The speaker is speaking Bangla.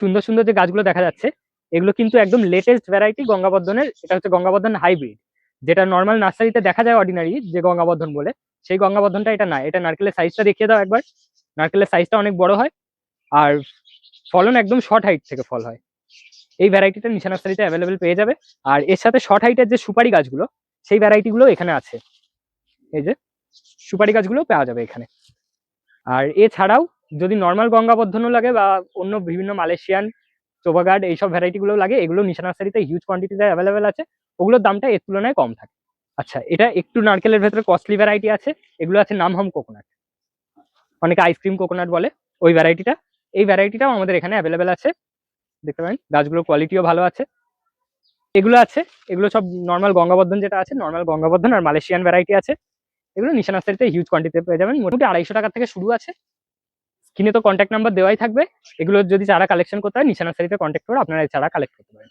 সুন্দর সুন্দর যে গাছগুলো দেখা যাচ্ছে এগুলো কিন্তু একদম লেটেস্ট ভ্যারাইটি গঙ্গাবর্ধনের। এটা হচ্ছে গঙ্গাবর্ধন হাইব্রিড, যেটা নর্মাল নার্সারিতে দেখা যায় অর্ডিনারি যে গঙ্গাবর্ধন বলে, সেই গঙ্গাবর্ধনটা এটা না। এটা নারকেলের সাইজটা দেখিয়ে দাও একবার। নারকেলের সাইজটা অনেক বড় হয়, আর ফলন একদম শর্ট হাইট থেকে ফল হয়। এই ভ্যারাইটিটা নিশা নার্সারিতে অ্যাভেলেবেল পেয়ে যাবে। আর এর সাথে শর্ট হাইটের যে সুপারি গাছগুলো, সেই ভ্যারাইটিগুলো এখানে আছে। এই যে সুপারি গাছগুলো পাওয়া যাবে এখানে। আর এছাড়াও যদি নর্মাল গঙ্গাবর্ধনও লাগে বা অন্য বিভিন্ন মালয়েশিয়ান চোবাগার্ড এইসব ভ্যারাইটিগুলো লাগে, এগুলো নিশা নার্সারিতে হিউজ কোয়ান্টিটিতে অ্যাভেলেবেল আছে। ওগুলোর দামটা এর তুলনায় কম থাকে। আচ্ছা, এটা একটু নারকেলের ভেতরে কস্টলি ভ্যারাইটি আছে। এগুলো আছে নামহাম কোকোনাট, অনেকে আইসক্রিম কোকোনাট বলে, ওই ভ্যারাইটিটা। এই ভ্যারাইটিটাও আমাদের এখানে অ্যাভেলেবেল আছে, দেখতে পারেন। গাছগুলোর কোয়ালিটিও ভালো আছে। এগুলো আছে, এগুলো সব নর্মাল গঙ্গাবর্ধন যেটা আছে, নর্মাল গঙ্গাবর্ধন আর মালয়েশিয়ান ভ্যারাইটি আছে। এগুলো নিশা নার্সারিতে হিউজ কোয়ান্টিটিতে পেয়ে যাবেন। মোটামুটি 250 টাকা থেকে শুরু আছে। স্ক্রিনে তো কন্ট্যাক্ট নাম্বার দেওয়াই থাকবে। এগুলো যদি চারা কালেকশন করতে হয় নিশা নার্সারিতে কন্ট্যাক্ট করে আপনারা এই চারা কালেক্ট করতে পারেন।